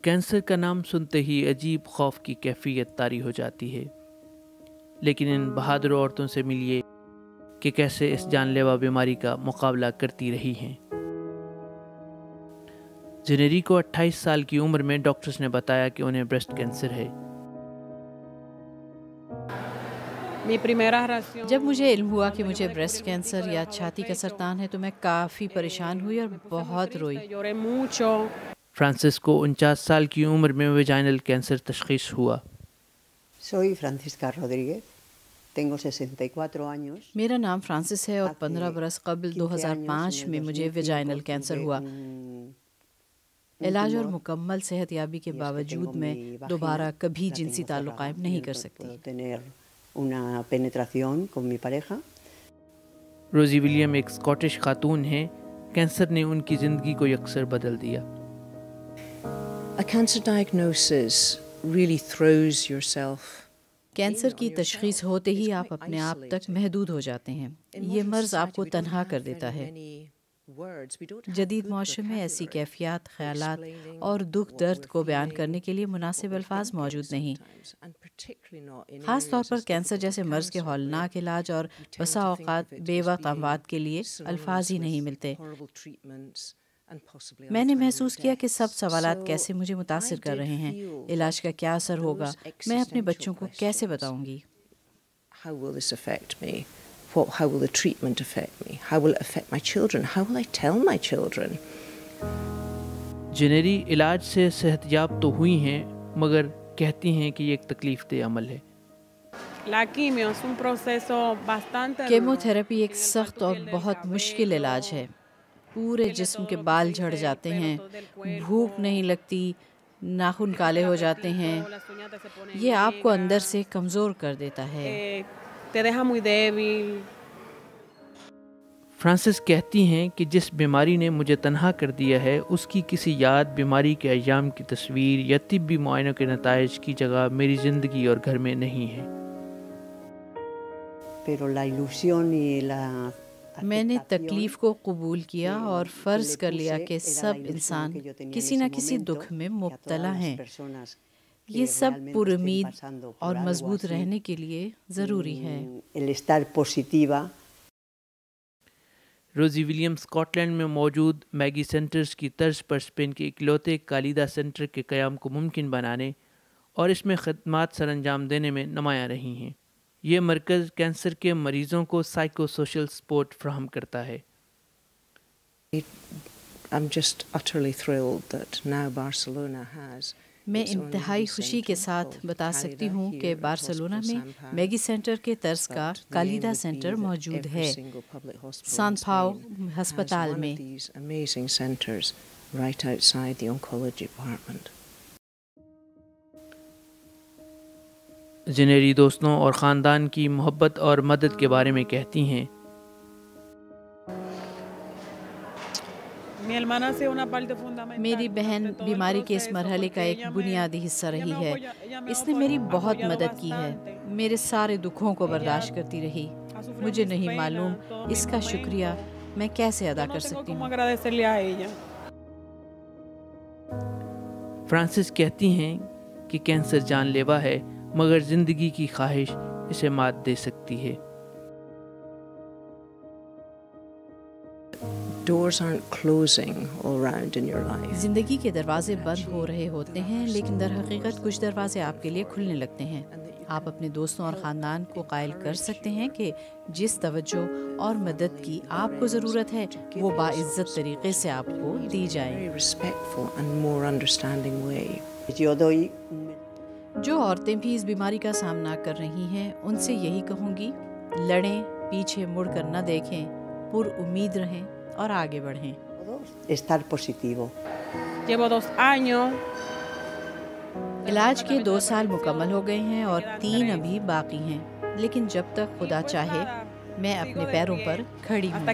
Cancer کا نام سنتے ہی عجیب خوف کی کیفیت طاری ہو جاتی ہے، لیکن ان بہادر عورتوں سے ملیے کہ کیسے اس جان لیوا بیماری کا مقابلہ کرتی رہی ہیں۔ جنیری کو 28 سال کی عمر میں ڈاکٹرز نے بتایا کہ انہیں بریسٹ کینسر ہے۔ جب مجھے علم ہوا کہ مجھے بریسٹ کینسر یا چھاتی کا سرطان ہے تو میں کافی پریشان ہوئی اور بہت روئی۔ فرانسس کو 49 سال کی عمر میں ویجائنل کینسر تشخیص ہوا۔ میرا نام فرانسس ہے اور 15 برس قبل 2005 میں مجھے ویجائنل کینسر ہوا۔ علاج اور مکمل صحت یابی کے باوجود میں دوبارہ کبھی جنسی تعلق قائم نہیں کر سکتی۔ روزی ولیم ایک اسکاٹش خاتون ہیں۔ کینسر نے ان کی زندگی کو یکسر بدل دیا۔ کینسر کی تشخیص ہوتے ہی آپ اپنے آپ تک محدود ہو جاتے ہیں۔ یہ مرض آپ کو تنہا کر دیتا ہے۔ جدید معاشرے میں ایسی کیفیات، خیالات اور دکھ درد کو بیان کرنے کے لیے مناسب الفاظ موجود نہیں، خاص طور پر کینسر جیسے مرض کے ہولناک علاج، اور بسا اوقات بے وقت اموات کے لیے الفاظ ہی نہیں ملتے۔ میں نے محسوس کیا کہ سب سوالات کیسے مجھے متاثر کر رہے ہیں۔ علاج کا کیا اثر ہوگا؟ میں اپنے بچوں کو کیسے بتاؤں گی؟ How will the treatment affect me? How will it affect my children? How will I tell my children? جنیری علاج سے صحت یاب تو ہوئی ہیں، مگر کہتی ہیں کہ یہ ایک تکلیف دہ عمل ہے۔ کیمو تھراپی ایک سخت اور بہت مشکل علاج ہے۔ پورے جسم کے بال جھڑ جاتے ہیں، بھوک نہیں لگتی، ناخن کالے ہو جاتے ہیں۔ یہ آپ کو اندر سے کمزور کر دیتا ہے۔ فرانسس کہتی ہیں کہ جس بیماری نے مجھے تنہا کر دیا ہے، اس کی کسی یاد، بیماری کے ایام کی تصویر یا طبی معائنوں کے نتائج کی جگہ میری زندگی اور گھر میں نہیں ہے۔ میں نے تکلیف کو قبول کیا اور فرض کر لیا کہ سب انسان کسی نہ کسی دکھ میں مبتلا ہیں۔ یہ سب پر امید اور مضبوط رہنے کے لیے ضروری ہے۔ روزی ولیم اسکاٹ لینڈ میں موجود میگی سینٹرز کی طرز پر اسپین کے اکلوتے کلیدہ سینٹر کے قیام کو ممکن بنانے اور اس میں خدمات سر انجام دینے میں نمایاں رہی ہیں۔ یہ مرکز کینسر کے مریضوں کو سائیکو سوشل سپورٹ فراہم کرتا ہے۔ میں انتہائی خوشی کے ساتھ بتا سکتی ہوں کہ بارسلونا میں میگی سینٹر کے طرز کا کلیدہ سینٹر موجود ہے، سان پاؤ ہسپتال میں۔ جنیری دوستوں اور خاندان کی محبت اور مدد کے بارے میں کہتی ہیں۔ میری بہن بیماری کے اس مرحلے کا ایک بنیادی حصہ رہی ہے۔ اس نے میری بہت مدد کی ہے، میرے سارے دکھوں کو برداشت کرتی رہی۔ مجھے نہیں معلوم اس کا شکریہ میں کیسے ادا کر سکتی ہوں۔ فرانسس کہتی ہیں کہ کینسر جان لیوا ہے، مگر زندگی کی خواہش اسے مات دے سکتی ہے۔ زندگی کے دروازے بند ہو رہے ہوتے ہیں، لیکن در حقیقت کچھ دروازے آپ کے لیے کھلنے لگتے ہیں۔ آپ اپنے دوستوں اور خاندان کو قائل کر سکتے ہیں کہ جس توجہ اور مدد کی آپ کو ضرورت ہے وہ باعزت طریقے سے آپ کو دی جائے۔ جو عورتیں بھی اس بیماری کا سامنا کر رہی ہیں ان سے یہی کہوں گی، لڑیں، پیچھے مڑ کر نہ دیکھیں، پر امید رہیں اور آگے بڑھیں۔ علاج کے 2 سال مکمل ہو گئے ہیں اور 3 ابھی باقی ہیں، لیکن جب تک خدا چاہے میں اپنے پیروں پر کھڑی ہوں۔